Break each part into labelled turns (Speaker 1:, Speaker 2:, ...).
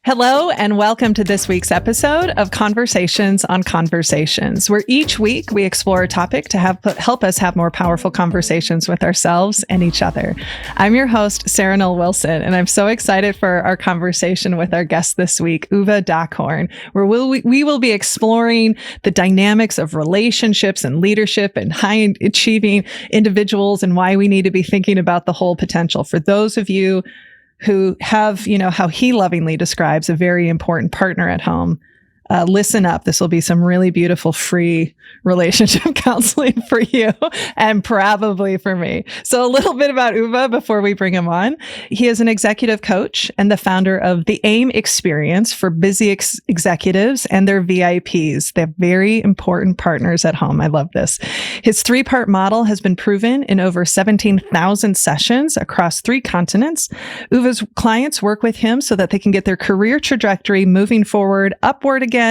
Speaker 1: Hello, and welcome to this week's episode of Conversations on Conversations, where each week we explore a topic to help us have more powerful conversations with ourselves and each other. I'm your host, Sarah Noll Wilson, and I'm so excited for our conversation with our guest this week, Uwe Dockhorn, where we will be exploring the dynamics of relationships and leadership and high achieving individuals and why we need to be thinking about the whole potential. For those of you who have, how he lovingly describes a very important partner at home, listen up. This will be some really beautiful free relationship counseling for you and probably for me. So a little bit about Uwe before we bring him on. He is an executive coach and the founder of the AIM experience for busy executives and their VIPs. They're very important partners at home. I love this. His 3-part model has been proven in over 17,000 sessions across 3 continents. Uwe's clients work with him so that they can get their career trajectory moving forward, upward again,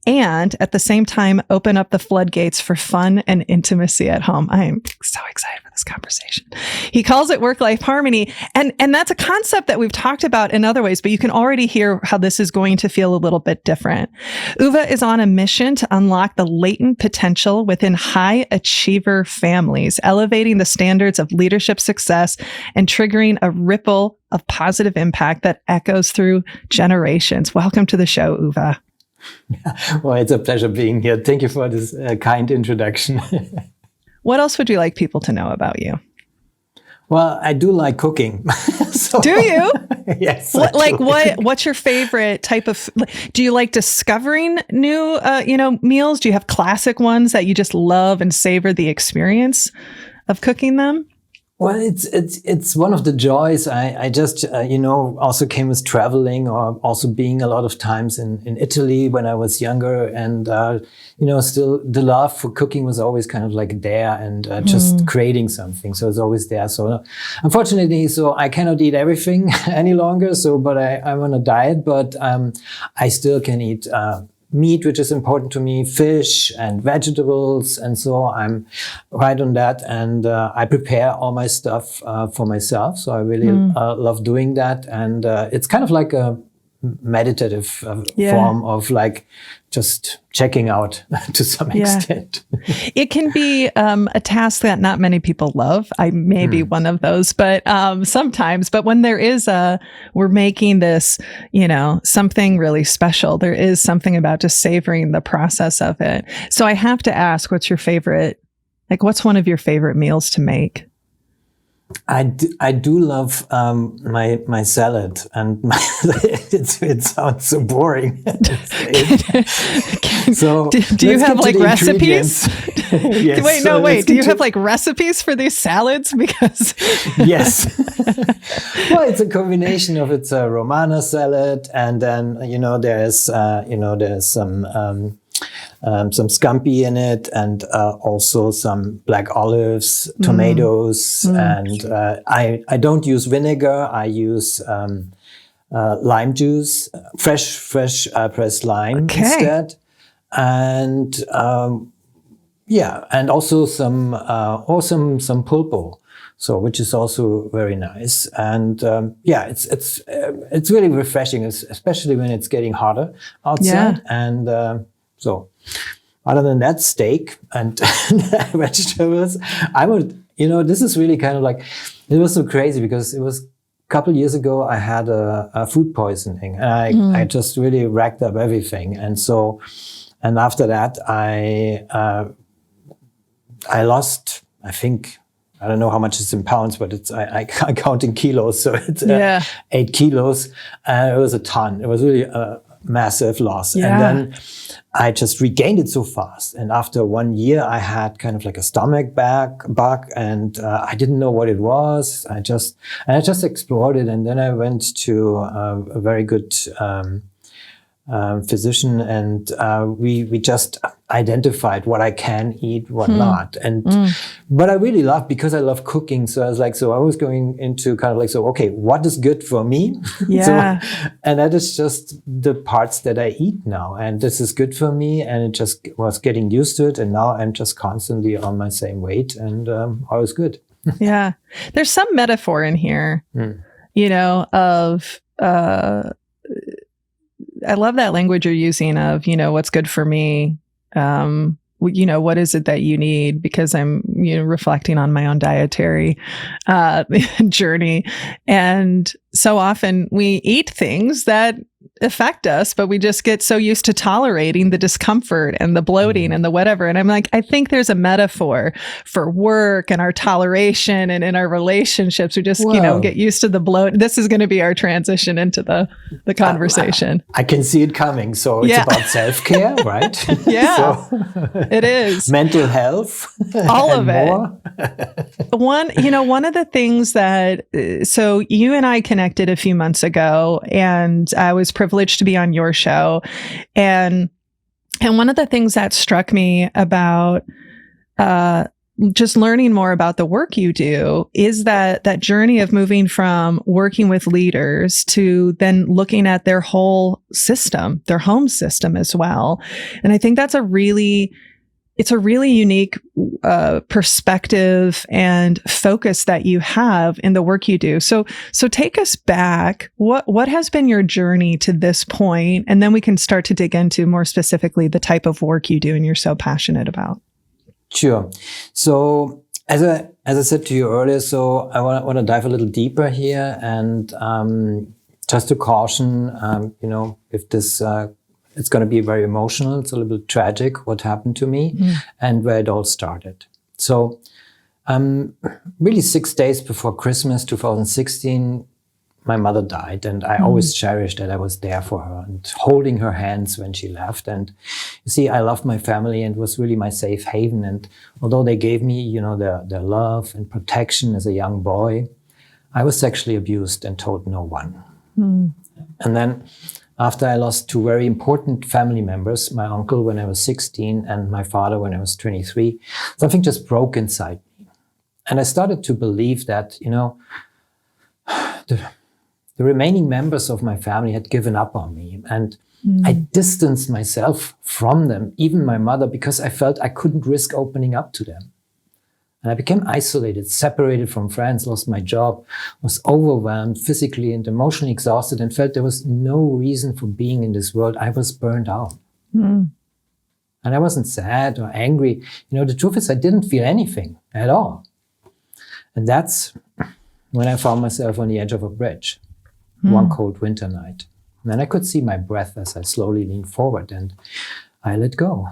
Speaker 1: and at the same time, open up the floodgates for fun and intimacy at home. I am so excited for this conversation. He calls it work-life harmony. And that's a concept that we've talked about in other ways, but you can already hear how this is going to feel a little bit different. Uwe is on a mission to unlock the latent potential within high achiever families, elevating the standards of leadership success and triggering a ripple of positive impact that echoes through generations. Welcome to the show, Uwe.
Speaker 2: Well, it's a pleasure being here. Thank you for this kind introduction.
Speaker 1: What else would you like people to know about you?
Speaker 2: Well, I do like cooking.
Speaker 1: Do you?
Speaker 2: Yes.
Speaker 1: What's your favorite type of? Do you like discovering new, meals? Do you have classic ones that you just love and savor the experience of cooking them?
Speaker 2: Well, it's one of the joys. I just, also came with traveling or also being a lot of times in Italy when I was younger. And, still the love for cooking was always kind of like there and just creating something. So it's always there. So unfortunately, I cannot eat everything any longer. But I'm on a diet, but I still can eat meat, which is important to me, fish and vegetables. And so I'm right on that. And I prepare all my stuff for myself. So I really love doing that. And it's kind of like a meditative form of like just checking out to some extent.
Speaker 1: It can be a task that not many people love. I may be one of those, but sometimes. But when there is we're making this, something really special. There is something about just savoring the process of it. So I have to ask, what's what's one of your favorite meals to make?
Speaker 2: I do love my salad, and it sounds so boring. So
Speaker 1: do you have like recipes?
Speaker 2: Yes.
Speaker 1: Wait. Do you have like recipes for these salads? Because
Speaker 2: yes. Well, it's a combination of it's a Romana salad, and then there's some scampi in it, and also some black olives, tomatoes, and I don't use vinegar. I use lime juice, fresh pressed lime instead, and and also some pulpo. So, which is also very nice, and it's really refreshing, especially when it's getting hotter outside, and so. Other than that, steak and vegetables, I would, this is really kind of like, it was so crazy because it was a couple years ago, I had a food poisoning, and I just really racked up everything. And so, and after that, I lost, I think, I don't know how much it's in pounds, but I count in kilos. So it's 8 kilos. It was a ton. It was really a massive loss. Yeah. And then I just regained it so fast. And after 1 year, I had kind of like a stomach bug, and I didn't know what it was. I just explored it. And then I went to a very good physician, and we just identified what I can eat, what not. And but I really love, because I love cooking. So I was like, I was going into kind of like, okay, what is good for me?
Speaker 1: Yeah.
Speaker 2: And that is just the parts that I eat now, and this is good for me. And it just was getting used to it, and now I'm just constantly on my same weight, and all is good.
Speaker 1: Yeah, there's some metaphor in here, of I love that language you're using of, what's good for me. What is it that you need? Because I'm, reflecting on my own dietary journey. And so often we eat things that affect us, but we just get so used to tolerating the discomfort and the bloating and the whatever. And I'm like, I think there's a metaphor for work and our toleration and in our relationships. We just, get used to the bloat. This is going to be our transition into the conversation.
Speaker 2: I can see it coming. So it's about self-care, right?
Speaker 1: Yeah, it is.
Speaker 2: Mental health.
Speaker 1: All of it. One of the things that, so you and I connected a few months ago, and I was privileged to be on your show. And one of the things that struck me about just learning more about the work you do is that journey of moving from working with leaders to then looking at their whole system, their home system as well. And I think that's it's a really unique perspective and focus that you have in the work you do. So take us back. What has been your journey to this point? And then we can start to dig into more specifically the type of work you do and you're so passionate about.
Speaker 2: Sure. So as I said to you earlier, so I want to dive a little deeper here, and just to caution, if this it's going to be very emotional. It's a little bit tragic what happened to me and where it all started. So really 6 days before Christmas 2016, my mother died, and I always cherished that I was there for her and holding her hands when she left. And you see, I loved my family and was really my safe haven. And although they gave me, their love and protection as a young boy, I was sexually abused and told no one. And then after I lost two very important family members, my uncle when I was 16 and my father when I was 23, something just broke inside me. And I started to believe that, the remaining members of my family had given up on me. And I distanced myself from them, even my mother, because I felt I couldn't risk opening up to them. And I became isolated, separated from friends, lost my job, was overwhelmed, physically and emotionally exhausted, and felt there was no reason for being in this world. I was burned out. And I wasn't sad or angry. The truth is I didn't feel anything at all. And that's when I found myself on the edge of a bridge, one cold winter night. And then I could see my breath as I slowly leaned forward, and I let go.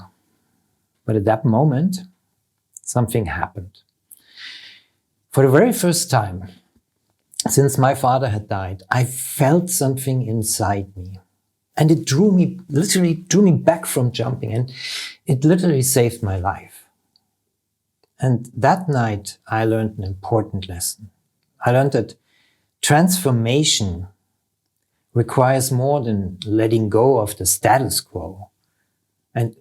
Speaker 2: But at that moment, something happened. For the very first time since my father had died, I felt something inside me. And it literally drew me back from jumping, and it literally saved my life. And that night, I learned an important lesson. I learned that transformation requires more than letting go of the status quo. And,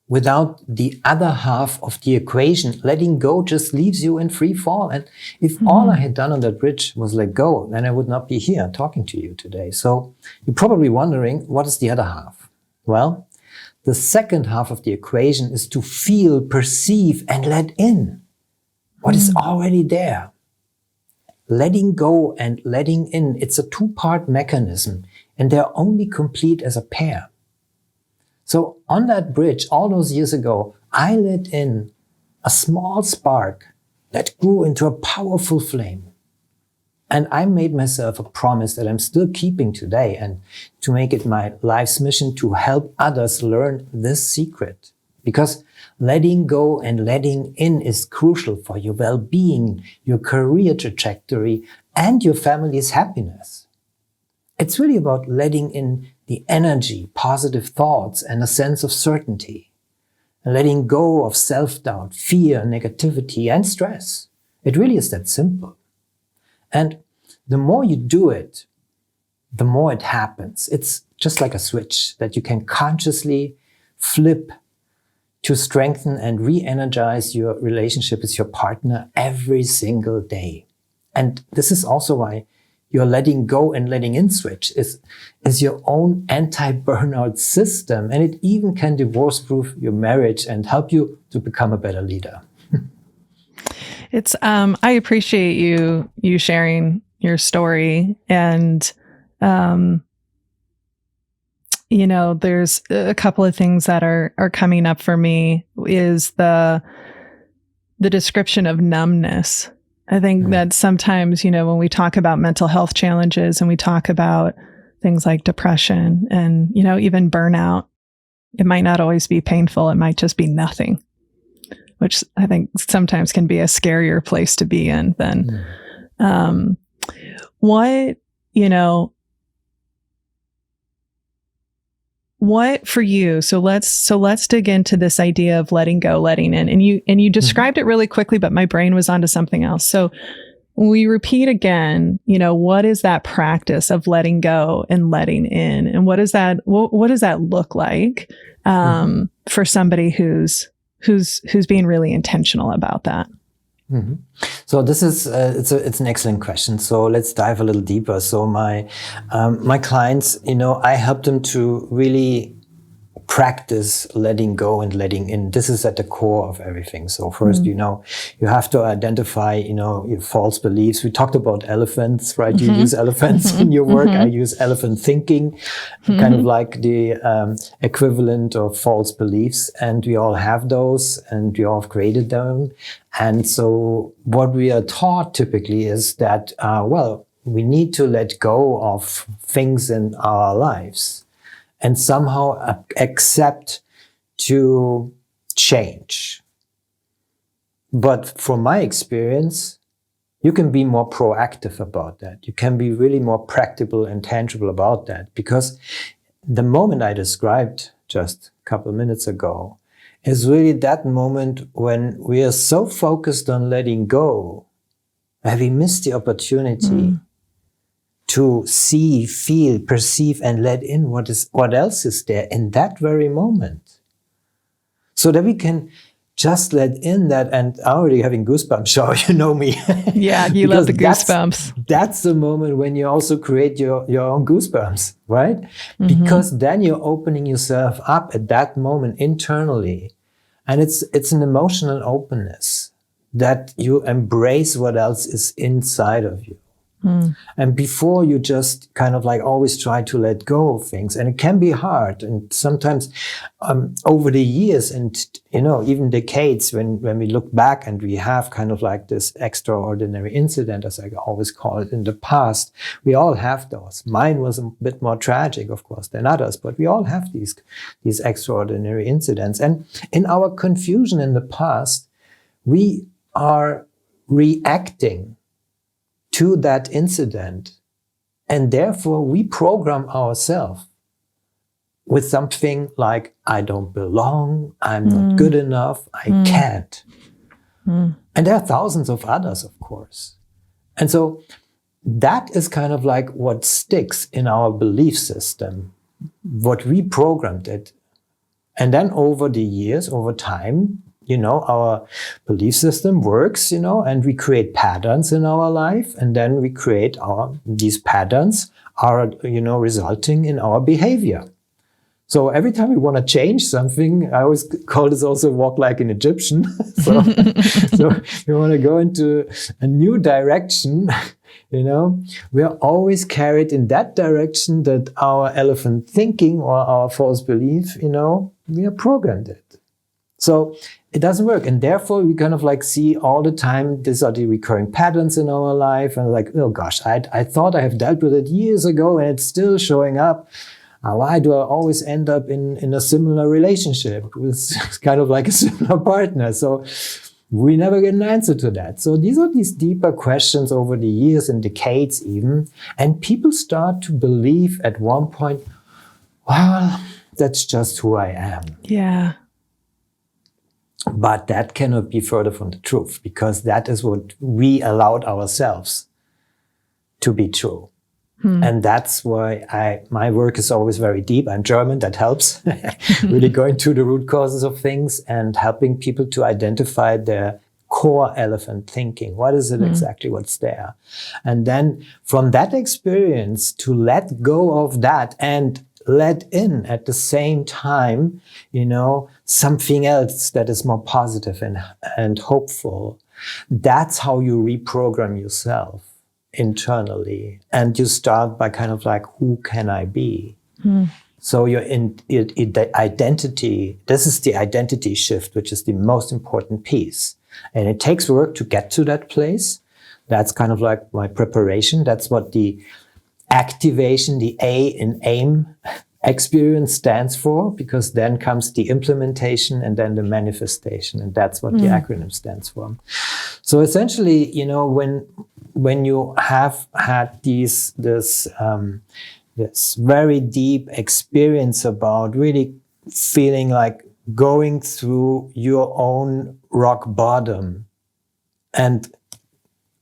Speaker 2: without the other half of the equation, letting go just leaves you in free fall. And if all I had done on that bridge was let go, then I would not be here talking to you today. So you're probably wondering, what is the other half? Well, the second half of the equation is to feel, perceive, and let in what is already there. Letting go and letting in, it's a two-part mechanism, and they're only complete as a pair. So on that bridge, all those years ago, I let in a small spark that grew into a powerful flame. And I made myself a promise that I'm still keeping today, and to make it my life's mission to help others learn this secret. Because letting go and letting in is crucial for your well-being, your career trajectory, and your family's happiness. It's really about letting in the energy, positive thoughts, and a sense of certainty. And letting go of self-doubt, fear, negativity, and stress. It really is that simple. And the more you do it, the more it happens. It's just like a switch that you can consciously flip to strengthen and re-energize your relationship with your partner every single day. And this is also why your letting go and letting in switch is your own anti-burnout system. And it even can divorce-proof your marriage and help you to become a better leader.
Speaker 1: It's, I appreciate you sharing your story. And there's a couple of things that are coming up for me is the description of numbness. I think that sometimes, when we talk about mental health challenges and we talk about things like depression and, even burnout, it might not always be painful. It might just be nothing, which I think sometimes can be a scarier place to be in than what for you? So let's dig into this idea of letting go, letting in. And you described it really quickly, but my brain was onto something else. So when we repeat again, what is that practice of letting go and letting in? And what does that look like for somebody who's being really intentional about that?
Speaker 2: Mm-hmm. So this is it's an excellent question. So let's dive a little deeper. So my clients, I help them to really practice letting go and letting in. This is at the core of everything. So first, you have to identify, your false beliefs. We talked about elephants, right? You use elephants in your work. I use elephant thinking, kind of like the equivalent of false beliefs. And we all have those and we all have created them. And so what we are taught typically is that, we need to let go of things in our lives and somehow accept to change. But from my experience, you can be more proactive about that. You can be really more practical and tangible about that, because the moment I described just a couple of minutes ago is really that moment when we are so focused on letting go that we miss the opportunity to see, feel, perceive, and let in what else is there in that very moment. So that we can just let in that, and I'm already having goosebumps, so you know me.
Speaker 1: Yeah, you love the goosebumps.
Speaker 2: That's the moment when you also create your own goosebumps, right? Because then you're opening yourself up at that moment internally. And it's an emotional openness that you embrace what else is inside of you. And before you just kind of like always try to let go of things, and it can be hard. And sometimes over the years and, even decades, when we look back and we have kind of like this extraordinary incident, as I always call it, in the past, we all have those. Mine was a bit more tragic, of course, than others, but we all have these extraordinary incidents. And in our confusion in the past, we are reacting to that incident, and therefore we program ourselves with something like, I don't belong, I'm not good enough, I can't. And there are thousands of others, of course. And so that is kind of like what sticks in our belief system, what we programmed it. And then over the years, over time, our belief system works, and we create patterns in our life, and then we create these patterns are, resulting in our behavior. So every time we want to change something, I always call this also walk like an Egyptian. So we want to go into a new direction, we are always carried in that direction that our elephant thinking or our false belief, we are programmed it. So it doesn't work. And therefore we kind of like see all the time, these are the recurring patterns in our life. And like, oh gosh, I thought I have dealt with it years ago and it's still showing up. Why do I always end up in a similar relationship with kind of like a similar partner? So we never get an answer to that. So these are these deeper questions over the years and decades even. And people start to believe at one point, well, that's just who I am.
Speaker 1: Yeah.
Speaker 2: But that cannot be further from the truth, because that is what we allowed ourselves to be true. And that's why my work is always very deep. I'm German, that helps. Really going to the root causes of things and helping people to identify their core elephant thinking. What is it exactly what's there? And then from that experience to let go of that and let in at the same time, something else that is more positive and hopeful. That's how you reprogram yourself internally. And you start by kind of like, who can I be? So your identity, this is the identity shift, which is the most important piece. And it takes work to get to that place. That's kind of like my preparation. That's what the activation, the A in AIM experience stands for, because then comes the implementation and then the manifestation. And that's what the acronym stands for. So essentially, you know, when you have had this very deep experience about really feeling like going through your own rock bottom, and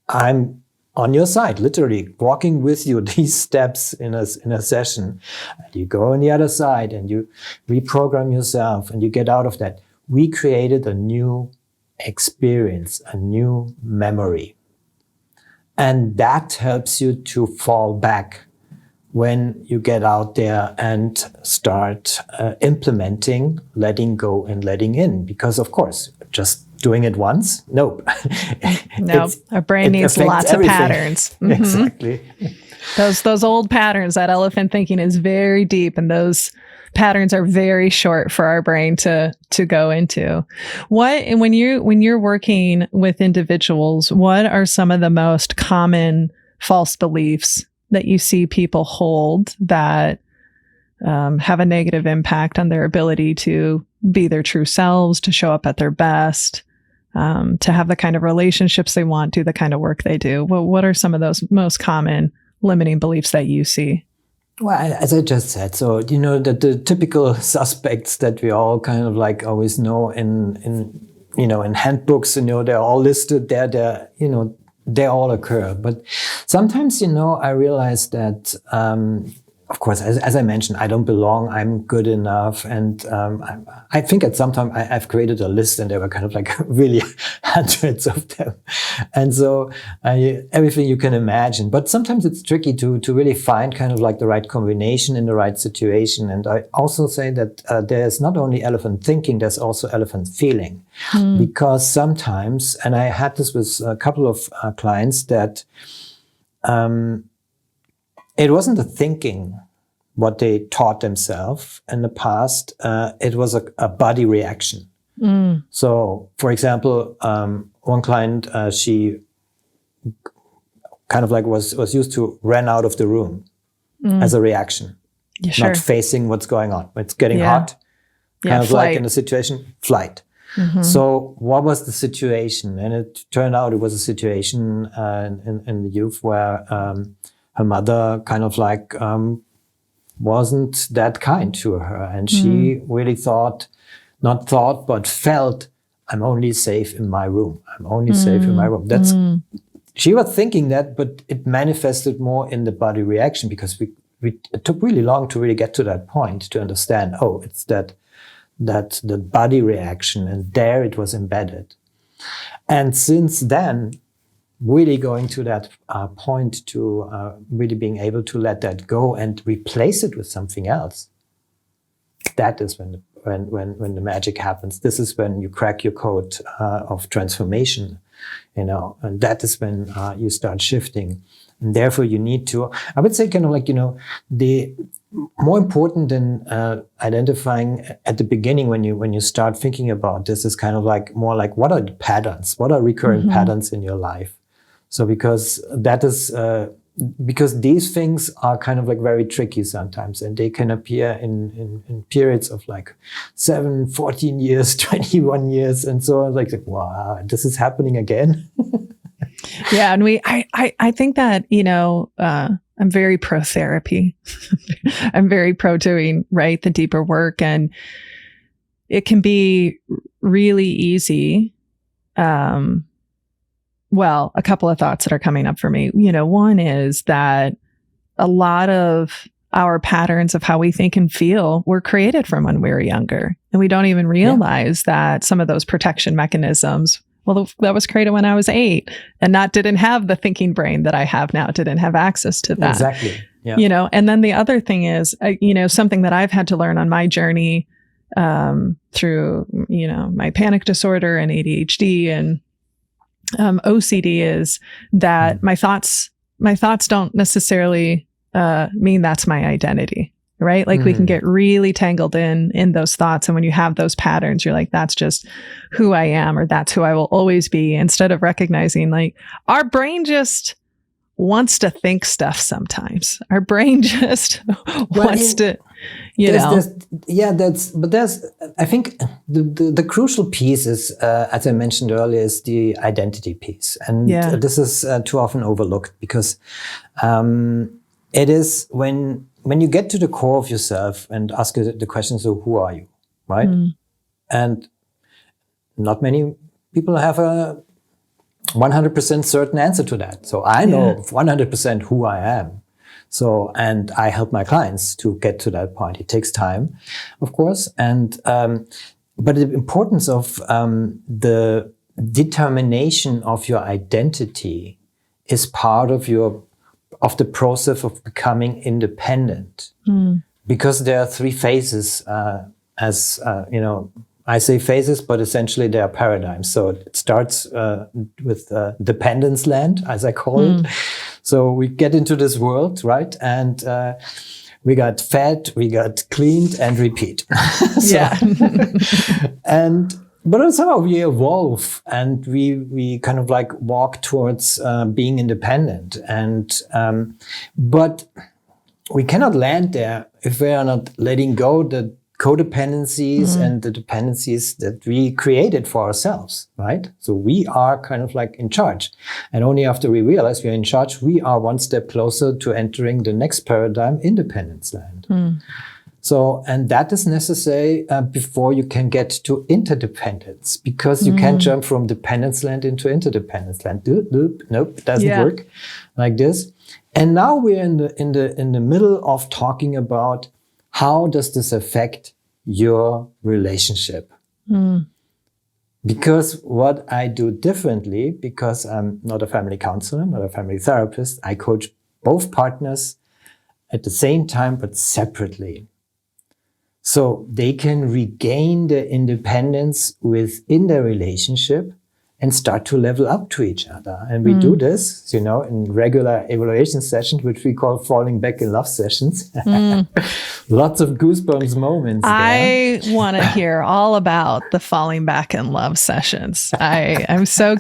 Speaker 2: I'm on your side, literally walking with you these steps in a session, and you go on the other side and you reprogram yourself and you get out of that. We created a new experience, a new memory. And that helps you to fall back when you get out there and start implementing, letting go and letting in. Because of course, just doing it once, nope.
Speaker 1: No, our brain needs lots of patterns. Mm-hmm.
Speaker 2: Exactly.
Speaker 1: Those old patterns, that elephant thinking is very deep, and those patterns are very short for our brain to go into. And when you're working with individuals, what are some of the most common false beliefs that you see people hold that have a negative impact on their ability to be their true selves, to show up at their best, to have the kind of relationships they want, do the kind of work they do? Well, what are some of those most common limiting beliefs that you see?
Speaker 2: Well, as I just said, so, you know, the typical suspects that we all kind of like always know in handbooks, you know, they're all listed there, you know, they all occur. But sometimes, you know, I realize that, of course, as I mentioned, I don't belong, I'm good enough. And I think at some time I've created a list, and there were kind of like really hundreds of them. And so everything you can imagine. But sometimes it's tricky to really find kind of like the right combination in the right situation. And I also say that there's not only elephant thinking, there's also elephant feeling. Because sometimes, and I had this with a couple of clients, that it wasn't the thinking, what they taught themselves in the past. It was a body reaction. So, for example, one client, she kind of like was used to run out of the room as a reaction, not facing what's going on. It's getting hot, kind of
Speaker 1: flight.
Speaker 2: like in a situation, flight. So what was the situation? And it turned out it was a situation in the youth where her mother kind of like wasn't that kind to her. And she really felt, I'm only safe in my room. I'm only safe in my room. She was thinking that, but it manifested more in the body reaction, because it took really long to really get to that point to understand, oh, it's that the body reaction, and there it was embedded. And since then, really going to that point to really being able to let that go and replace it with something else. That is when the magic happens. This is when you crack your code of transformation, you know, and that is when you start shifting. And therefore you need to, I would say, kind of like, you know, the more important than identifying at the beginning when you start thinking about this is kind of like more like, what are the patterns? What are recurring patterns in your life? So because these things are kind of like very tricky sometimes, and they can appear in periods of like 7, 14 years, 21 years. And so I was like, wow, this is happening again.
Speaker 1: Yeah. And I think that, you know, I'm very pro therapy. I'm very pro doing, right, the deeper work. And it can be really easy. Well, a couple of thoughts that are coming up for me. You know, one is that a lot of our patterns of how we think and feel were created from when we were younger. And we don't even realize that some of those protection mechanisms, well, that was created when I was 8 and didn't have the thinking brain that I have now, didn't have access to that.
Speaker 2: Exactly. Yeah.
Speaker 1: You know, and then the other thing is, you know, something that I've had to learn on my journey through, you know, my panic disorder and ADHD and OCD is that my thoughts don't necessarily mean that's my identity. right? Like we can get really tangled in those thoughts. And when you have those patterns, you're like, that's just who I am, or that's who I will always be, instead of recognizing like our brain just wants to think stuff sometimes. Our brain just wants to,
Speaker 2: I think the crucial piece is, as I mentioned earlier, is the identity piece. And this is too often overlooked, because it is when you get to the core of yourself and ask the question, so who are you, right? And not many people have a 100% certain answer to that. So I know 100% who I am. So, and I help my clients to get to that point. It takes time, of course. And, but the importance of the determination of your identity is part of the process of becoming independent. Because there are 3 phases, I say phases, but essentially they are paradigms. So it starts with dependence land, as I call it. So we get into this world, right? And we got fed, we got cleaned, and repeat. But somehow we evolve, and we kind of like walk towards being independent. And but we cannot land there if we are not letting go the codependencies and the dependencies that we created for ourselves, right? So we are kind of like in charge. And only after we realize we are in charge, we are one step closer to entering the next paradigm, independence land. So, and that is necessary before you can get to interdependence, because you can't jump from dependence land into interdependence land. Nope, it doesn't work like this. And now we're in the middle of talking about how does this affect your relationship? Because what I do differently, because I'm not a family counselor, not a family therapist, I coach both partners at the same time, but separately. So they can regain their independence within their relationship and start to level up to each other. And we do this, in regular evaluation sessions, which we call falling back in love sessions. Lots of goosebumps moments.
Speaker 1: I want to hear all about the falling back in love sessions. I'm so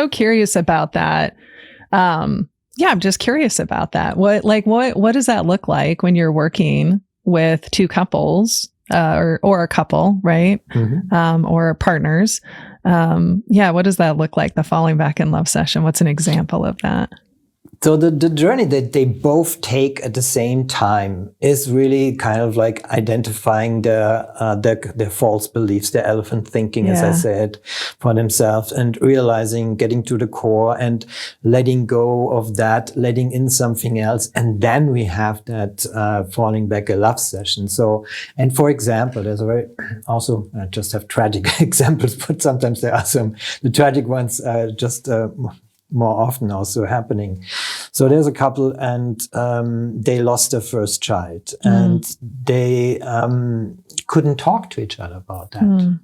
Speaker 1: curious about that. I'm just curious about that. What does that look like when you're working with 2 couples, or a couple, right? Or partners? What does that look like? The falling back in love session. What's an example of that?
Speaker 2: So the journey that they both take at the same time is really kind of like identifying their false beliefs, their elephant thinking, as I said, for themselves, and realizing, getting to the core and letting go of that, letting in something else. And then we have that falling back in love session. So, and for example, there's I just have tragic examples, but sometimes there are the tragic ones more often also happening. So there's a couple, and they lost their first child, and they couldn't talk to each other about that.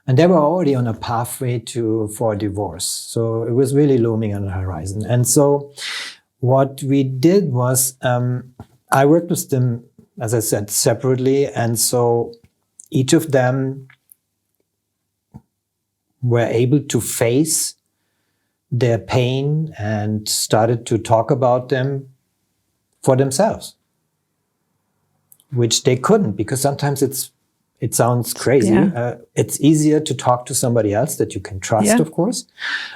Speaker 2: And they were already on a pathway for a divorce. So it was really looming on the horizon. And so what we did was, I worked with them, as I said, separately. And so each of them were able to face their pain and started to talk about them for themselves, which they couldn't, because sometimes it sounds crazy. It's easier to talk to somebody else that you can trust, of course,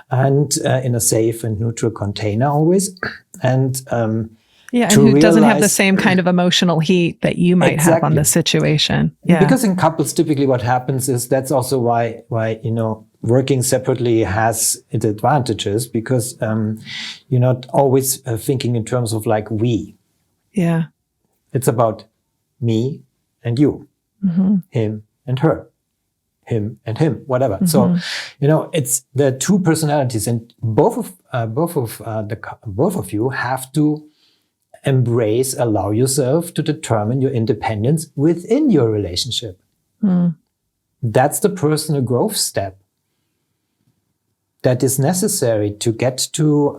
Speaker 2: and in a safe and neutral container always. And and
Speaker 1: who doesn't have the same kind of emotional heat that you might have on the situation.
Speaker 2: Because in couples, typically what happens is, that's also why working separately has its advantages, because you're not always thinking in terms of like we. It's about me and you, him and her, him and him, whatever. So, it's the 2 personalities, and both of you have to allow yourself to determine your independence within your relationship. That's the personal growth step that is necessary to get to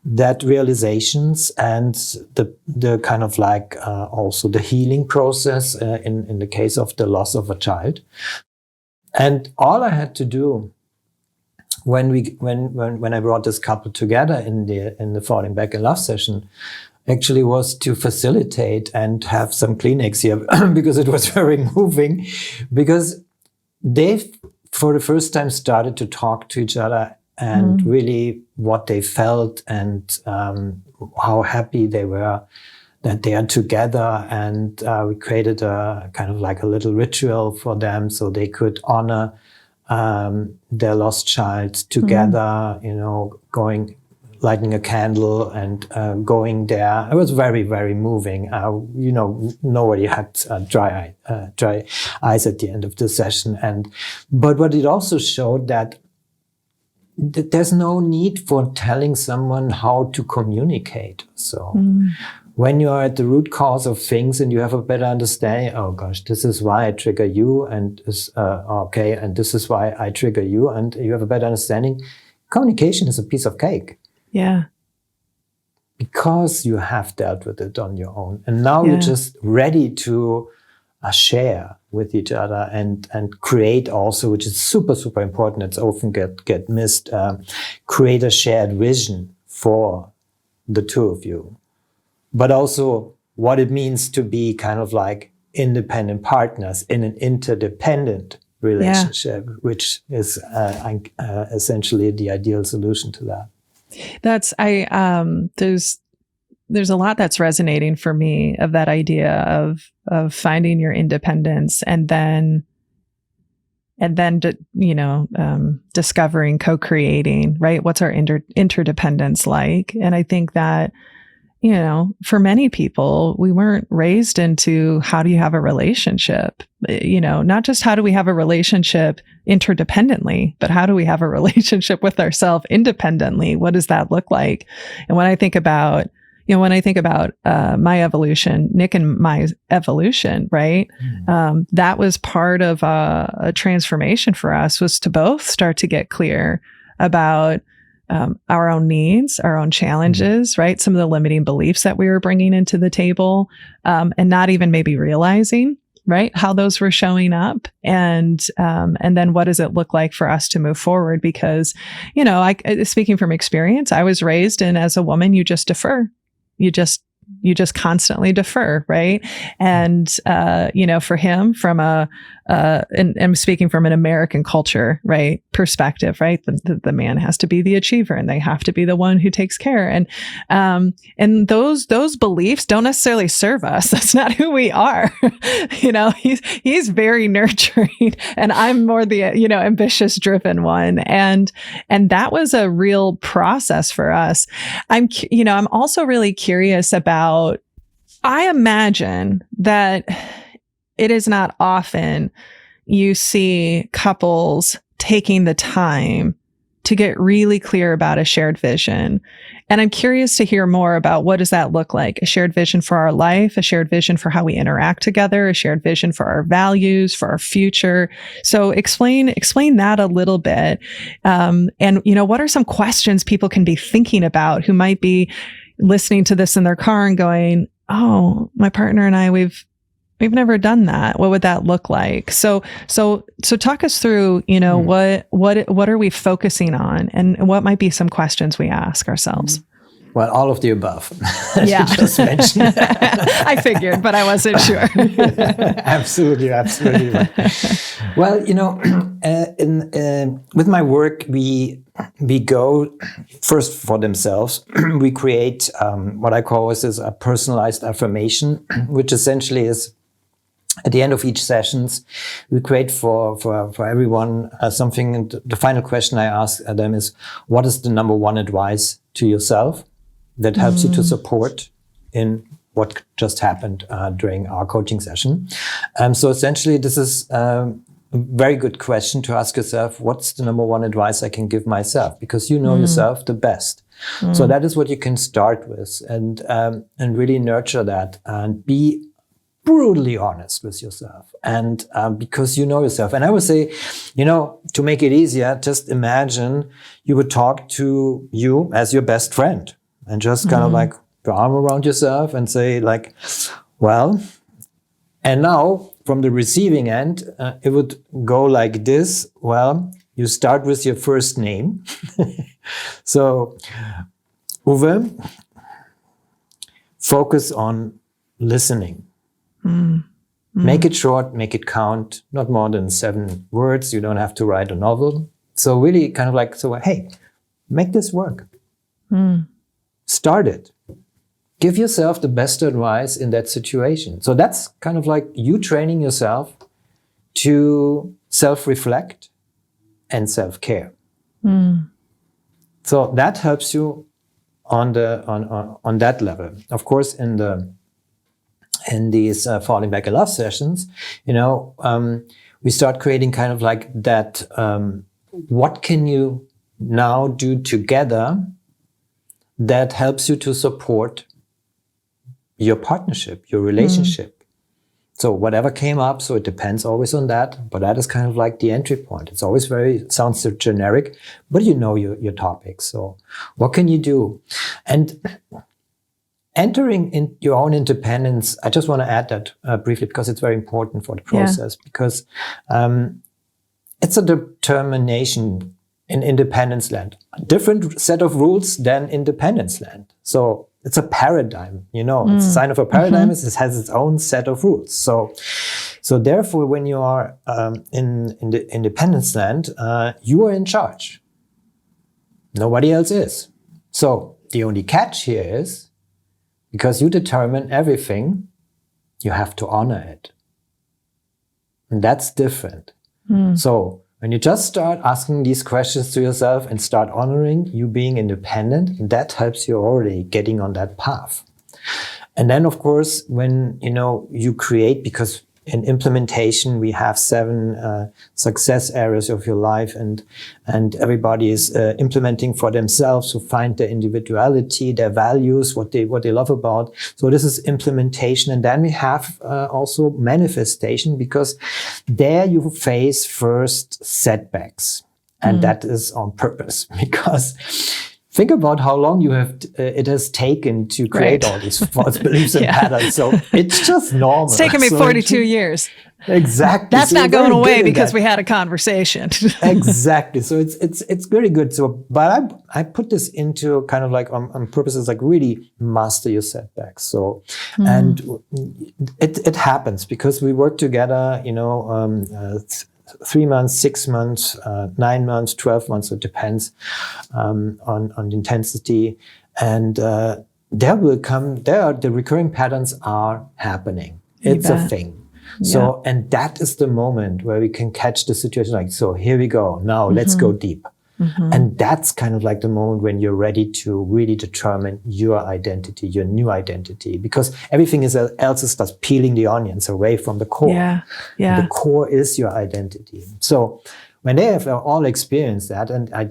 Speaker 2: that realizations and the kind of like also the healing process in the case of the loss of a child. And all I had to do when I brought this couple together in the Falling Back in Love session actually was to facilitate and have some Kleenex here because it was very moving, because they for the first time started to talk to each other and really what they felt and how happy they were that they are together. And we created a kind of like a little ritual for them so they could honor their lost child together, you know, lighting a candle and going there. It was very, very moving. You know, nobody had dry eyes at the end of the session. But what it also showed that there's no need for telling someone how to communicate. So when you're at the root cause of things and you have a better understanding, oh gosh, this is why I trigger you, and okay, and this is why I trigger you, and you have a better understanding, communication is a piece of cake.
Speaker 1: Yeah.
Speaker 2: Because you have dealt with it on your own. And now you're just ready to share with each other and create also, which is super, super important. It's often get missed. Create a shared vision for the two of you. But also what it means to be kind of like independent partners in an interdependent relationship, which is essentially the ideal solution to that.
Speaker 1: There's a lot that's resonating for me of that idea of finding your independence and then discovering, co-creating, right? What's our interdependence like? And I think that, you know, for many people, we weren't raised into how do you have a relationship, you know, not just how do we have a relationship interdependently, but how do we have a relationship with ourselves independently? What does that look like? And when I think about my evolution, Nick and my evolution, right? That was part of a transformation for us, was to both start to get clear about our own needs, our own challenges, right? Some of the limiting beliefs that we were bringing into the table, and not even maybe realizing, right, how those were showing up, and then what does it look like for us to move forward? Because, you know, speaking from experience, I was raised in, as a woman, you just defer, you just constantly defer, right? And you know, for him, from and I'm speaking from an American culture, right, perspective, right? The man has to be the achiever, and they have to be the one who takes care. And those beliefs don't necessarily serve us. That's not who we are. You know, he's very nurturing, and I'm more the, you know, ambitious, driven one. And that was a real process for us. I'm also really curious about, I imagine that it is not often you see couples taking the time to get really clear about a shared vision. And I'm curious to hear more about, what does that look like? A shared vision for our life, a shared vision for how we interact together, a shared vision for our values, for our future. So explain that a little bit. And, you know, what are some questions people can be thinking about who might be listening to this in their car and going, oh, my partner and I, we've never done that. What would that look like? So talk us through, you know, what are we focusing on, and what might be some questions we ask ourselves?
Speaker 2: Well, all of the above.
Speaker 1: Yeah.
Speaker 2: You just mentioned.
Speaker 1: I figured, but I wasn't sure.
Speaker 2: Absolutely. Well, you know, with my work, we go first for themselves. We create what I call is a personalized affirmation, which essentially is, at the end of each sessions, we create for everyone something. And the final question I ask them is, what is the number one advice to yourself that helps you to support in what just happened during our coaching session? So essentially, this is a very good question to ask yourself, what's the number one advice I can give myself? Because you know yourself the best. So that is what you can start with, and really nurture that, and be brutally honest with yourself. And because you know yourself. And I would say, to make it easier, just imagine you would talk to you as your best friend and just kind of like your arm around yourself and say like, well, and now from the receiving end, it would go like this. Well, you start with your first name. So, Uwe, focus on listening. Make it short, make it count, not more than 7 words. You don't have to write a novel. So really kind of like, hey, make this work. Start it. Give yourself the best advice in that situation. So that's kind of like you training yourself to self-reflect and self-care. So that helps you on that level. Of course, in these falling back in love sessions, we start creating kind of like that. What can you now do together that helps you to support your partnership, your relationship? So whatever came up, so it depends always on that, but that is kind of like the entry point. It's always sounds so generic, but you know your topic. So what can you do? And entering in your own independence, I just want to add that briefly because it's very important for the process, because it's a determination in independence land. A different set of rules than independence land. So it's a paradigm, it's a sign of a paradigm. It has its own set of rules. So therefore, when you are in the independence land, you are in charge. Nobody else is. So the only catch here is, because you determine everything, you have to honor it. And that's different. So when you just start asking these questions to yourself and start honoring you being independent, that helps you already getting on that path. And then, of course, when, you create, because in implementation, we have 7 success areas of your life, and everybody is implementing for themselves to find their individuality, their values, what they love about. So this is implementation. And then we have also manifestation, because there you face first setbacks. And that is on purpose, because think about how long it has taken to create all these false beliefs and patterns. So it's just normal.
Speaker 1: It's taken me 42 years.
Speaker 2: Exactly.
Speaker 1: That's not going away because we had a conversation.
Speaker 2: Exactly. So it's very good. So, but I put this into kind of like on purpose, is like really master your setbacks. So, and it happens because we work together, 3 months, 6 months, 9 months, 12 months. So it depends on the intensity. And the recurring patterns are happening. It's a thing. So, and that is the moment where we can catch the situation like, so here we go. Now let's go deep. And that's kind of like the moment when you're ready to really determine your identity, your new identity, because everything else is just peeling the onions away from the core. The core is your identity. So when they have all experienced that, and I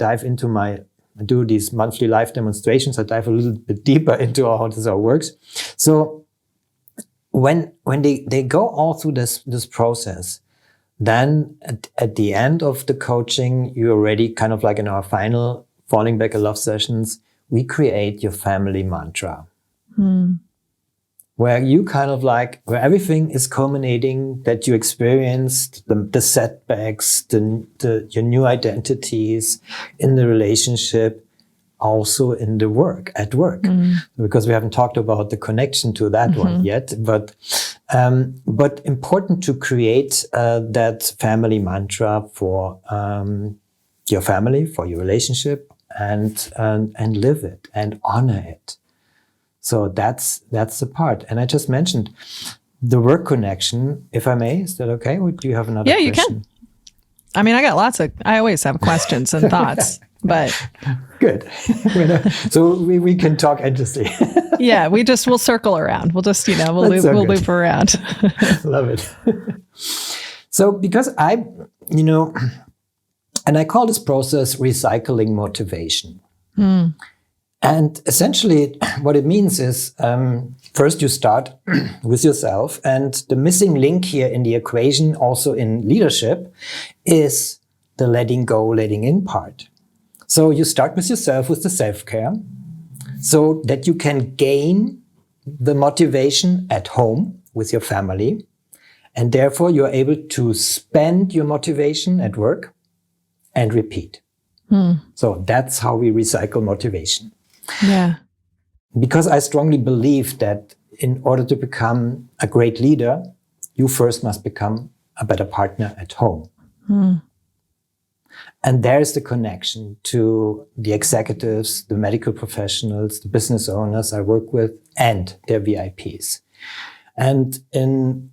Speaker 2: do these monthly live demonstrations, I dive a little bit deeper into how this all works. So when they go all through this process, then at the end of the coaching, you're already kind of like in our final falling back in love sessions, we create your family mantra. Where you kind of like, where everything is culminating, that you experienced the setbacks, your new identities in the relationship, also in the work, at work. Because we haven't talked about the connection to that one yet, but important to create that family mantra for your family, for your relationship, and live it and honor it. So that's the part. And I just mentioned the work connection, if I may. Is that okay? Or do you have another question?
Speaker 1: Yeah, you can. I mean, I always have questions and thoughts, but.
Speaker 2: Good. So we can talk endlessly.
Speaker 1: Yeah, we'll circle around. We'll just, we'll loop around.
Speaker 2: Love it. So because and I call this process recycling motivation. And essentially, what it means is first you start with yourself. And the missing link here in the equation, also in leadership, is the letting go, letting in part. So you start with yourself with the self-care so that you can gain the motivation at home with your family. And therefore, you're able to spend your motivation at work and repeat. So that's how we recycle motivation.
Speaker 1: Yeah.
Speaker 2: Because I strongly believe that in order to become a great leader, you first must become a better partner at home. And there's the connection to the executives, the medical professionals, the business owners I work with, and their VIPs. And in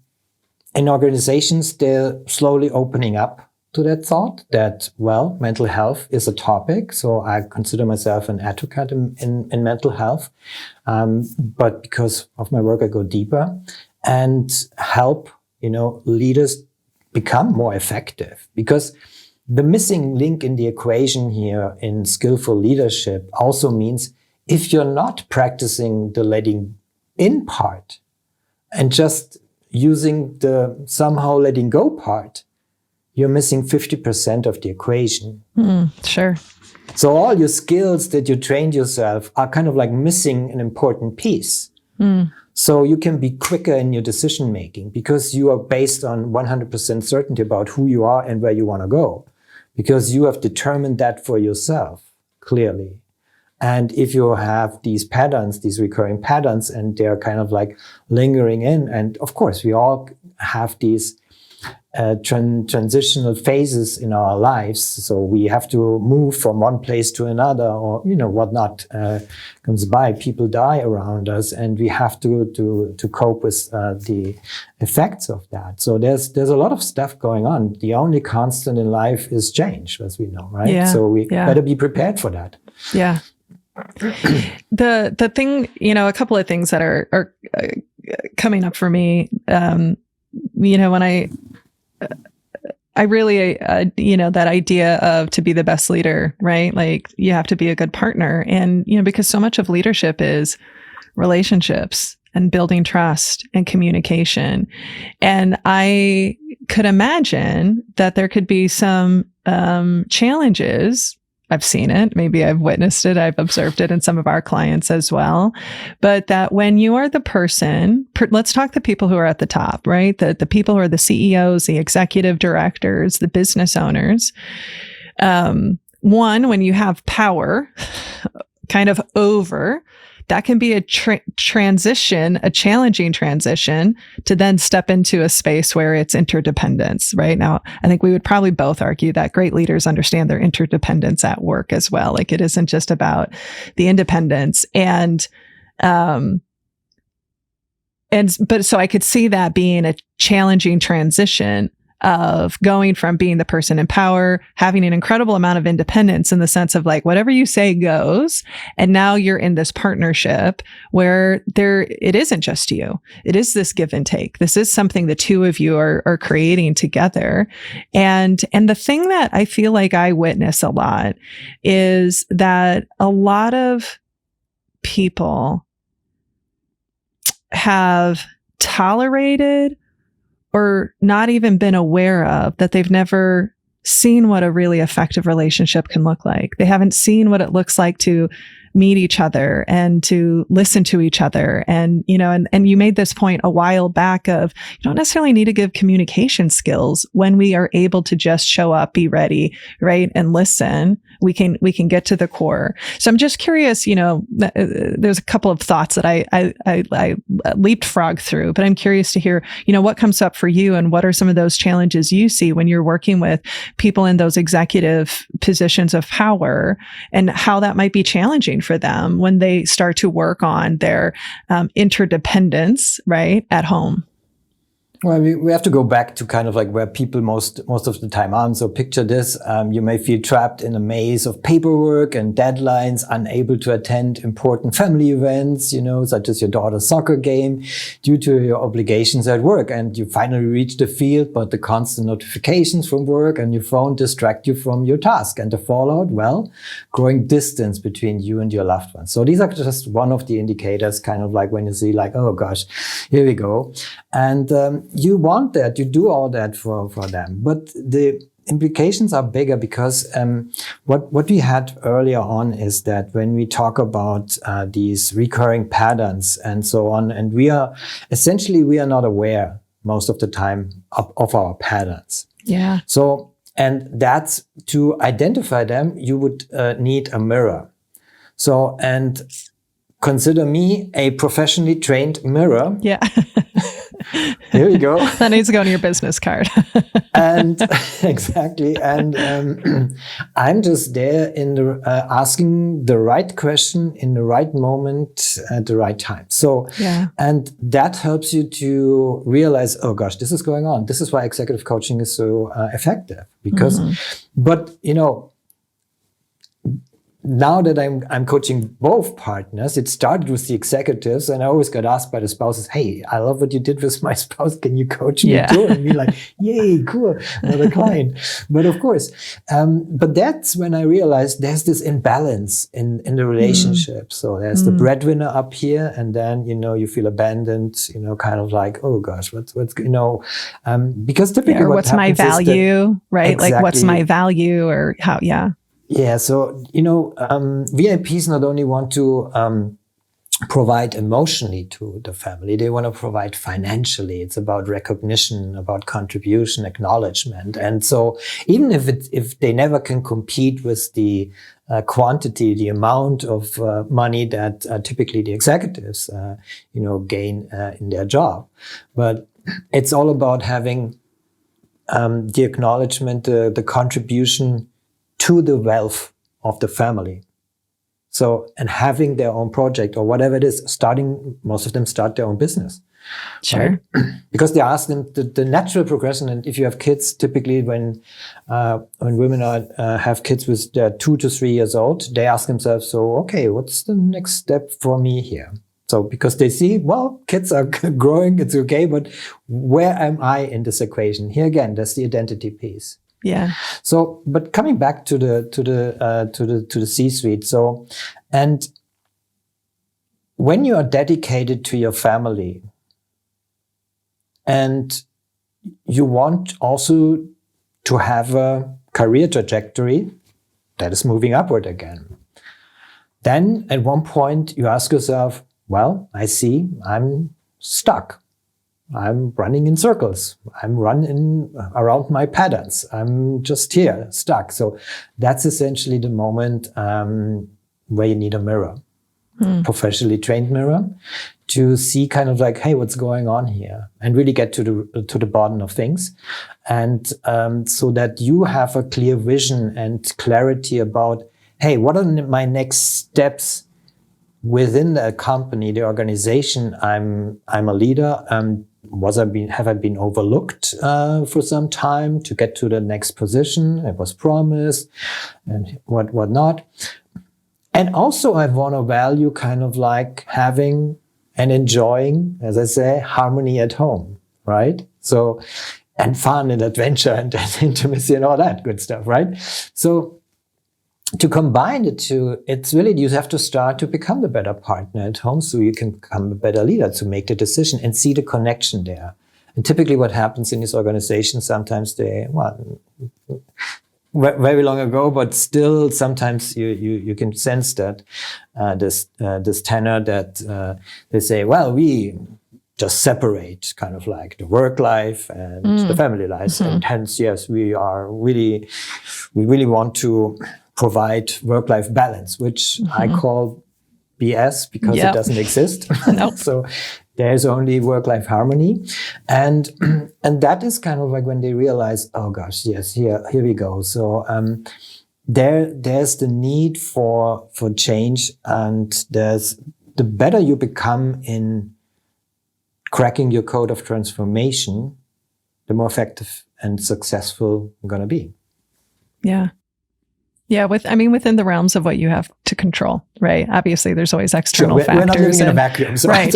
Speaker 2: organizations, they're slowly opening up to that thought that, well, mental health is a topic. So I consider myself an advocate in mental health. But because of my work, I go deeper and help, leaders become more effective. Because the missing link in the equation here in skillful leadership also means if you're not practicing the letting in part and just using the somehow letting go part, you're missing 50% of the equation.
Speaker 1: Sure.
Speaker 2: So all your skills that you trained yourself are kind of like missing an important piece. So you can be quicker in your decision making because you are based on 100% certainty about who you are and where you want to go. Because you have determined that for yourself, clearly. And if you have these patterns, these recurring patterns, and they're kind of like lingering in, and of course, we all have these transitional phases in our lives. So we have to move from one place to another, or whatnot comes by. People die around us, and we have to cope with the effects of that. So there's a lot of stuff going on. The only constant in life is change, as we know, right?
Speaker 1: Yeah,
Speaker 2: so we better be prepared for that.
Speaker 1: Yeah. The thing, a couple of things that are coming up for me. When I really, that idea of to be the best leader, right? Like you have to be a good partner. And, because so much of leadership is relationships and building trust and communication. And I could imagine that there could be some challenges. I've seen it. Maybe I've witnessed it. I've observed it in some of our clients as well. But that when you are the person, let's talk the people who are at the top, right? The people who are the CEOs, the executive directors, the business owners. One, when you have power kind of over, that can be a transition, a challenging transition to then step into a space where it's interdependence, right? Now, I think we would probably both argue that great leaders understand their interdependence at work as well. Like it isn't just about the independence. But so I could see that being a challenging transition of going from being the person in power, having an incredible amount of independence in the sense of like, whatever you say goes. And now you're in this partnership where it isn't just you. It is this give and take. This is something the two of you are creating together. And the thing that I feel like I witness a lot is that a lot of people have tolerated or not even been aware of that they've never seen what a really effective relationship can look like. They haven't seen what it looks like to meet each other and to listen to each other. And, and you made this point a while back of you don't necessarily need to give communication skills when we are able to just show up, be ready, right? And listen, we can get to the core. So I'm just curious, there's a couple of thoughts that I leapfrog through, but I'm curious to hear, what comes up for you and what are some of those challenges you see when you're working with people in those executive positions of power and how that might be challenging for them when they start to work on their interdependence, right, at home.
Speaker 2: Well, we have to go back to kind of like where people most of the time are. So picture this, you may feel trapped in a maze of paperwork and deadlines, unable to attend important family events, such as your daughter's soccer game due to your obligations at work. And you finally reach the field, but the constant notifications from work and your phone distract you from your task. And the fallout, well, growing distance between you and your loved ones. So these are just one of the indicators, kind of like when you see like, oh gosh, here we go. And you want that, you do all that for them. But the implications are bigger because what we had earlier on is that when we talk about these recurring patterns and so on, and we are not aware most of the time of our patterns.
Speaker 1: Yeah.
Speaker 2: So, and that's to identify them, you would need a mirror. So, and consider me a professionally trained mirror.
Speaker 1: Yeah.
Speaker 2: Here we go.
Speaker 1: That needs to go on your business card.
Speaker 2: And exactly. And I'm just there in the asking the right question in the right moment at the right time. So, yeah. And that helps you to realize, oh gosh, this is going on. This is why executive coaching is so effective. Because, but now that I'm coaching both partners, it started with the executives, and I always got asked by the spouses, hey, I love what you did with my spouse. Can you coach me too? And me like, yay, cool, another client. But of course, but that's when I realized there's this imbalance in the relationship. So there's the breadwinner up here, and then, you feel abandoned, kind of like, oh gosh, what's because typically
Speaker 1: what's my value, right?
Speaker 2: Exactly.
Speaker 1: Like, what's my value or how,
Speaker 2: Yeah, so, VIPs not only want to provide emotionally to the family, they want to provide financially. It's about recognition, about contribution, acknowledgement. And so even if they never can compete with the quantity, the amount of money that typically the executives, gain in their job. But it's all about having the acknowledgement, the contribution to the wealth of the family. So, and having their own project or whatever it is, most of them start their own business.
Speaker 1: Sure.
Speaker 2: Right? Because they ask them the natural progression. And if you have kids, typically when women have kids with they're 2 to 3 years old, they ask themselves, so, okay, what's the next step for me here? So, because they see, well, kids are growing, it's okay, but where am I in this equation? Here again, there's the identity piece.
Speaker 1: Yeah.
Speaker 2: So, but coming back to the C-suite. So, and when you are dedicated to your family and you want also to have a career trajectory that is moving upward again, then at one point you ask yourself, well, I see I'm stuck. I'm running in circles. I'm running around my patterns. I'm just here, stuck. So that's essentially the moment where you need a mirror, professionally trained mirror, to see kind of like, hey, what's going on here, and really get to the bottom of things, and so that you have a clear vision and clarity about, hey, what are my next steps within the company, the organization I'm a leader. Have I been overlooked for some time to get to the next position? It was promised, and what not. And also, I want to value kind of like having and enjoying, as I say, harmony at home, right? So, and fun and adventure and intimacy and all that good stuff, right? So, to combine the two, it's really, you have to start to become the better partner at home so you can become a better leader, to make the decision and see the connection there. And typically what happens in these organizations, sometimes very long ago, but still sometimes you can sense that this tenor that they say, well, we just separate kind of like the work life and the family life. And hence, yes, we really want to provide work-life balance, which I call BS because it doesn't exist.
Speaker 1: Nope.
Speaker 2: So there's only work-life harmony. And that is kind of like when they realize, oh gosh, yes, here we go. So there's the need for change, and there's the better you become in cracking your code of transformation, the more effective and successful you're going to be.
Speaker 1: Yeah. Yeah, within the realms of what you have to control, right? Obviously, there's always external factors.
Speaker 2: We're not living in a vacuum. So
Speaker 1: right.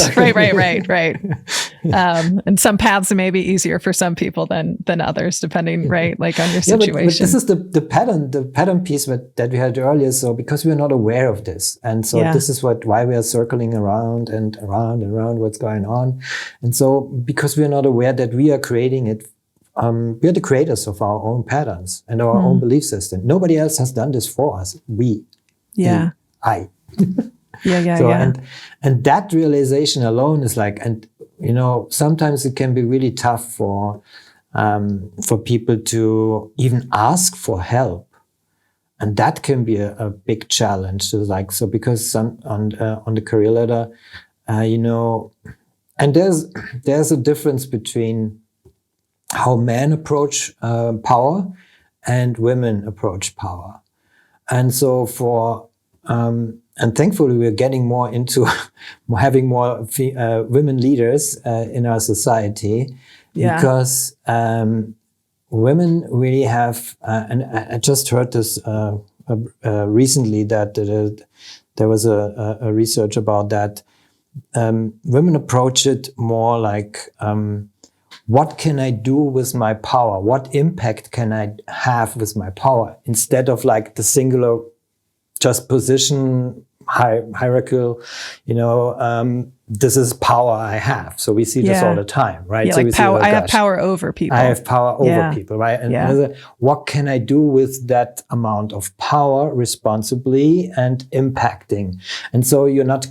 Speaker 1: And some paths may be easier for some people than others, depending, right, like on your situation.
Speaker 2: But this is the pattern piece that we had earlier. So because we are not aware of this, and so this is why we are circling around and around and around what's going on, and so because we are not aware that we are creating it. We are the creators of our own patterns and our own belief system. Nobody else has done this for us. I. And that realization alone is like, and sometimes it can be really tough for people to even ask for help, and that can be a big challenge. So because on the career ladder, and there's a difference between how men approach power and women approach power. And so and thankfully we're getting more into having more women leaders in our society, because women really have, and I just heard this recently, that there was a research about that. Women approach it more like, what can I do with my power? What impact can I have with my power? Instead of like the singular just position, hierarchical, this is power I have. So we see this all the time, right?
Speaker 1: Yeah,
Speaker 2: so
Speaker 1: like power, I have power over people.
Speaker 2: I have power over people, right? And what can I do with that amount of power responsibly and impacting? And so you're not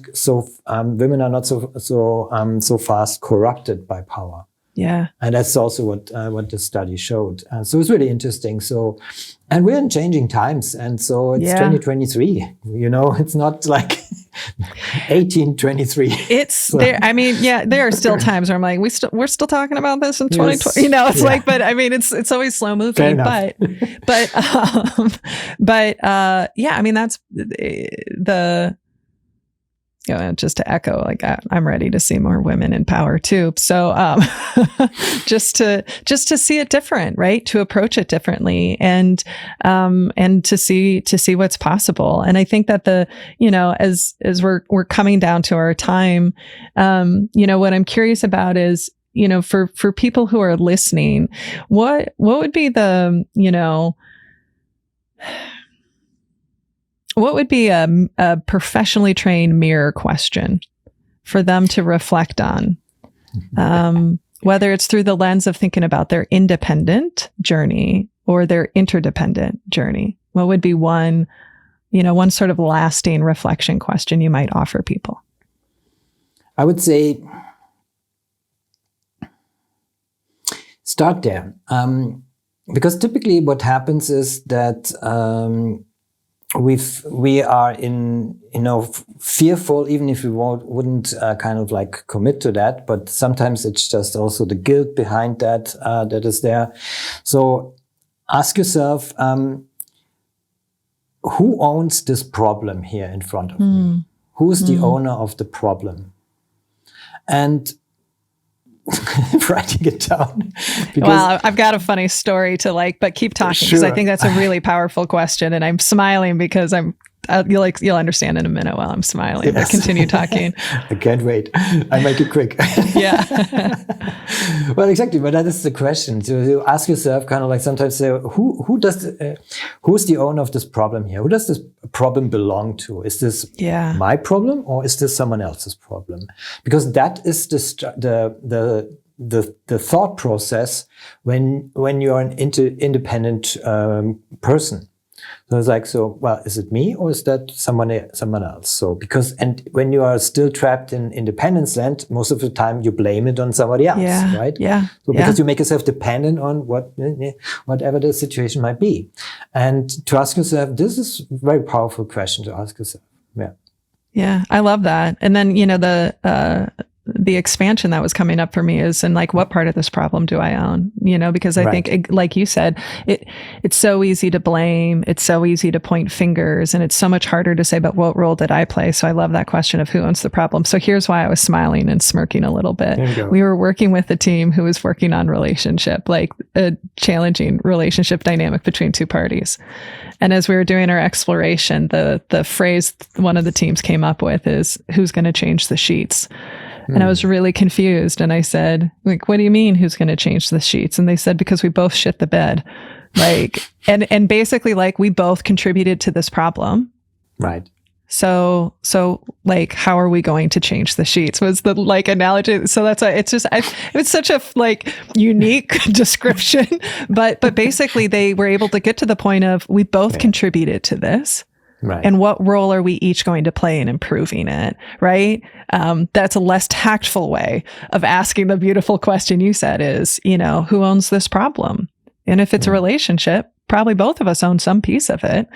Speaker 2: women are not so fast corrupted by power.
Speaker 1: Yeah.
Speaker 2: And that's also what the study showed. So it's really interesting. So, and we're in changing times. And so it's 2023, it's not like 1823.
Speaker 1: It's there. I mean, there are still times where I'm like, we're still talking about this in 2020, it's like, but I mean, it's always slow moving, but I mean, that's the, just to echo, like I'm ready to see more women in power too. So just to see it different, right? To approach it differently, and to see what's possible. And I think that as we're coming down to our time, what I'm curious about is, for people who are listening, what would be the, what would be a professionally trained mirror question for them to reflect on, whether it's through the lens of thinking about their independent journey or their interdependent journey? What would be one sort of lasting reflection question you might offer people?
Speaker 2: I would say start there. Because typically what happens is that we are fearful, even if we wouldn't kind of like commit to that, but sometimes it's just also the guilt behind that that is there. So ask yourself, who owns this problem here in front of me? Who is the owner of the problem? And writing it down.
Speaker 1: Well, I've got a funny story but keep talking, because I think that's a really powerful question, and I'm smiling because you'll understand in a minute while I'm smiling. But continue talking.
Speaker 2: I can't wait. I make it quick.
Speaker 1: Yeah.
Speaker 2: Well, exactly. But that is the question. So you ask yourself, kind of like sometimes say, who's the owner of this problem here? Who does this problem belong to? Is this my problem, or is this someone else's problem? Because that is the thought process when you are an independent person. So it's like, is it me, or is that someone else? So and when you are still trapped in independence land, most of the time you blame it on somebody else, right?
Speaker 1: Yeah.
Speaker 2: So because you make yourself dependent on whatever the situation might be. And to ask yourself, this is a very powerful question to ask yourself. Yeah.
Speaker 1: Yeah, I love that. And then, the expansion that was coming up for me is, and like, what part of this problem do I own? Because I think, like you said, it's so easy to blame. It's so easy to point fingers, and it's so much harder to say, but what role did I play? So I love that question of who owns the problem. So here's why I was smiling and smirking a little bit. We were working with a team who was working on relationship, like a challenging relationship dynamic between two parties. And as we were doing our exploration, the phrase one of the teams came up with is, who's going to change the sheets? And I was really confused. And I said, like, what do you mean, who's going to change the sheets? And they said, because we both shit the bed. Like, and basically, like, we both contributed to this problem.
Speaker 2: Right.
Speaker 1: So like, how are we going to change the sheets was the like analogy. So that's why it's such a like unique description, but basically they were able to get to the point of, we both contributed to this. Right. And what role are we each going to play in improving it? Right. That's a less tactful way of asking the beautiful question you said is, who owns this problem? And if it's a relationship, probably both of us own some piece of it,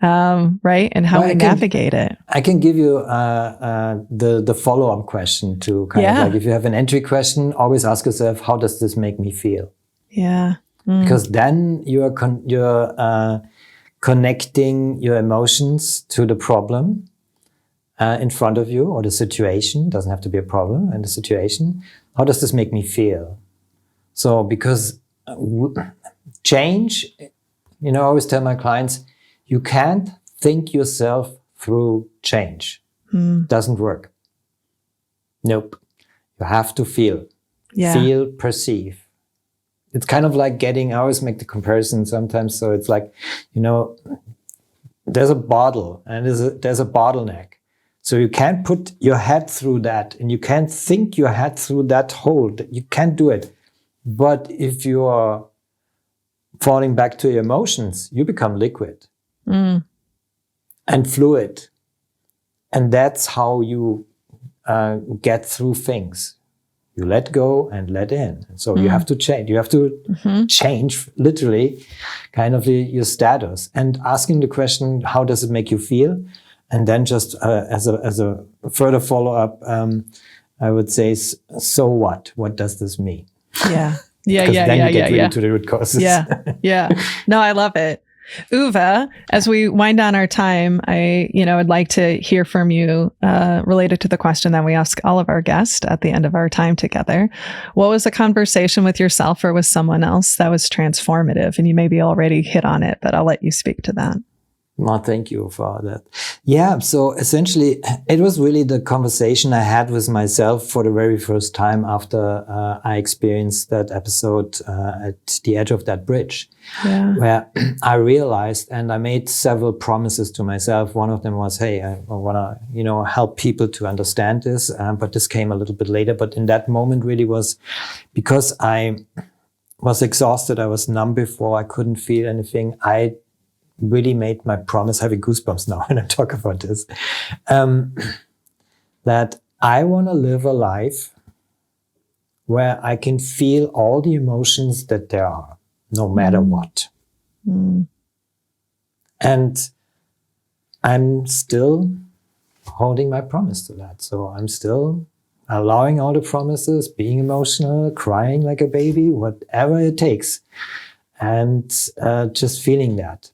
Speaker 1: right? And how we navigate it.
Speaker 2: I can give you the follow-up question to kind of like, if you have an entry question, always ask yourself, how does this make me feel?
Speaker 1: Yeah.
Speaker 2: Because then you're connecting your emotions to the problem in front of you, or the situation. Doesn't have to be a problem, and the situation. How does this make me feel? So because change, I always tell my clients, you can't think yourself through change. Doesn't work. Nope. You have to feel. Feel, perceive. It's kind of like I always make the comparison sometimes. So it's like, there's a bottle and there's a bottleneck. So you can't put your head through that, and you can't think your head through that hole. You can't do it. But if you are falling back to your emotions, you become liquid and fluid. And that's how you get through things. You let go and let in. So you have to change. You have to change, literally, kind of your status. And asking the question, how does it make you feel? And then just as a further follow-up, I would say, so what? What does this mean?
Speaker 1: Yeah.
Speaker 2: Then you get really to the root causes.
Speaker 1: Yeah. No, I love it. Uwe, as we wind down our time, I would like to hear from you related to the question that we ask all of our guests at the end of our time together. What was a conversation with yourself or with someone else that was transformative? And you maybe already hit on it, but I'll let you speak to that.
Speaker 2: Well, thank you for that. Yeah, so essentially, it was really the conversation I had with myself for the very first time after I experienced that episode at the edge of that bridge, where I realized, and I made several promises to myself. One of them was, hey, I want to, help people to understand this, but this came a little bit later. But in that moment really was because I was exhausted. I was numb before. I couldn't feel anything. I really made my promise, having goosebumps now when I talk about this, that I want to live a life where I can feel all the emotions that there are, no matter what. And I'm still holding my promise to that. So I'm still allowing all the promises, being emotional, crying like a baby, whatever it takes, and just feeling that.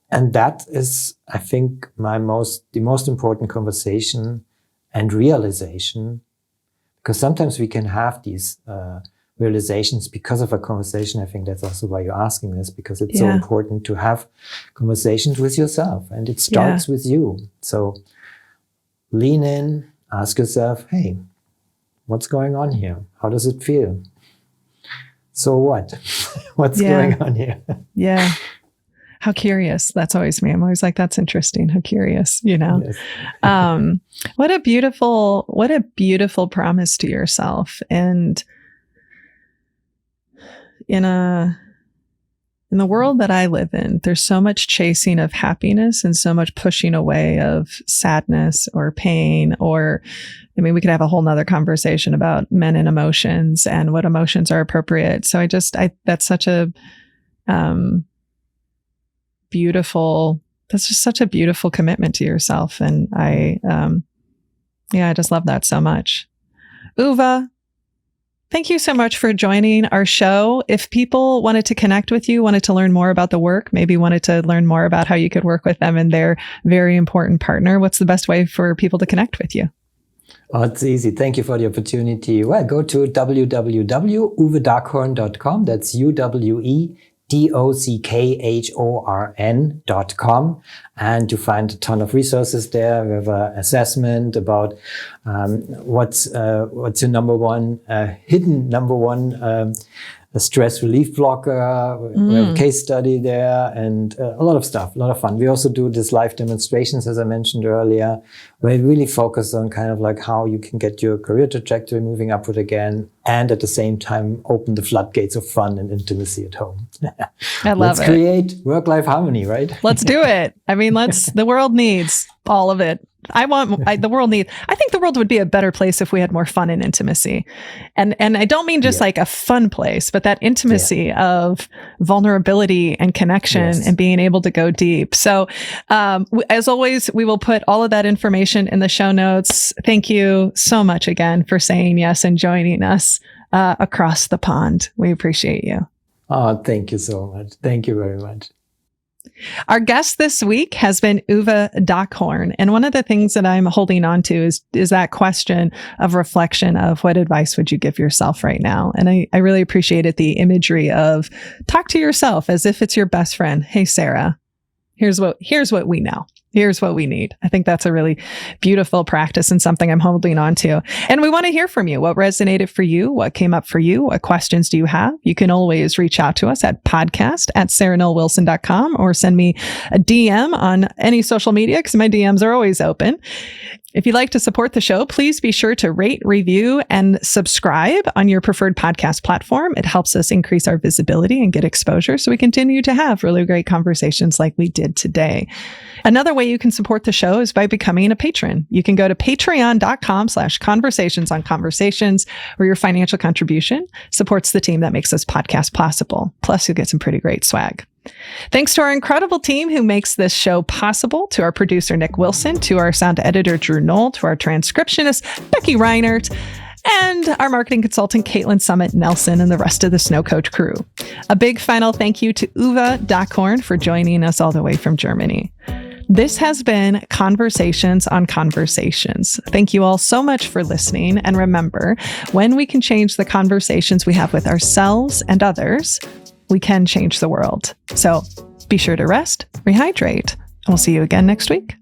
Speaker 2: And that is, I think, the most important conversation and realization, because sometimes we can have these realizations because of a conversation. I think that's also why you're asking this, because it's so important to have conversations with yourself, and it starts with you. So lean in, ask yourself, hey, what's going on here? How does it feel? So what? What's going on here?
Speaker 1: Yeah. How curious. That's always me. I'm always like, that's interesting. How curious, Yes. What a beautiful promise to yourself. And in the world that I live in, there's so much chasing of happiness and so much pushing away of sadness or pain, we could have a whole nother conversation about men and emotions and what emotions are appropriate. So that's such a, that's just such a beautiful commitment to yourself. And I just love that so much. Uwe, thank you so much for joining our show. If people wanted to connect with you, wanted to learn more about the work, maybe wanted to learn more about how you could work with them and their very important partner, what's the best way for people to connect with you?
Speaker 2: Oh, it's easy. Thank you for the opportunity. Well, go to www.uwedockhorn.com. That's UWEDOCKHORN.com. And you find a ton of resources there. We have an assessment about what's your number one, hidden number one a stress relief blocker. We have a case study there and a lot of stuff, a lot of fun. We also do these live demonstrations, as I mentioned earlier, where we really focus on kind of like how you can get your career trajectory moving upward again and at the same time open the floodgates of fun and intimacy at home.
Speaker 1: I love
Speaker 2: Let's create work-life harmony, right?
Speaker 1: Let's do it. I mean, the world needs all of it. I think the world would be a better place if we had more fun and intimacy. And I don't mean just like a fun place, but that intimacy of vulnerability and connection and being able to go deep. So, as always, we will put all of that information in the show notes. Thank you so much again for saying yes and joining us across the pond. We appreciate you.
Speaker 2: Oh, thank you so much. Thank you very much.
Speaker 1: Our guest this week has been Uwe Dockhorn. And one of the things that I'm holding on to is that question of reflection of what advice would you give yourself right now? And I really appreciated the imagery of talk to yourself as if it's your best friend. Hey, Sarah, here's what we know. Here's what we need. I think that's a really beautiful practice and something I'm holding on to. And we want to hear from you. What resonated for you? What came up for you? What questions do you have? You can always reach out to us at podcast@sarahnollwilson.com or send me a DM on any social media because my DMs are always open. If you'd like to support the show, please be sure to rate, review, and subscribe on your preferred podcast platform. It helps us increase our visibility and get exposure so we continue to have really great conversations like we did today. Another way you can support the show is by becoming a patron. You can go to patreon.com/conversationsonconversations, where your financial contribution supports the team that makes this podcast possible. Plus, you'll get some pretty great swag. Thanks to our incredible team who makes this show possible, to our producer, Nick Wilson, to our sound editor, Drew Knoll, to our transcriptionist, Becky Reinert, and our marketing consultant, Caitlin Summit Nelson, and the rest of the Snow Coach crew. A big final thank you to Uwe Dockhorn for joining us all the way from Germany. This has been Conversations on Conversations. Thank you all so much for listening. And remember, when we can change the conversations we have with ourselves and others, we can change the world. So be sure to rest, rehydrate, and we'll see you again next week.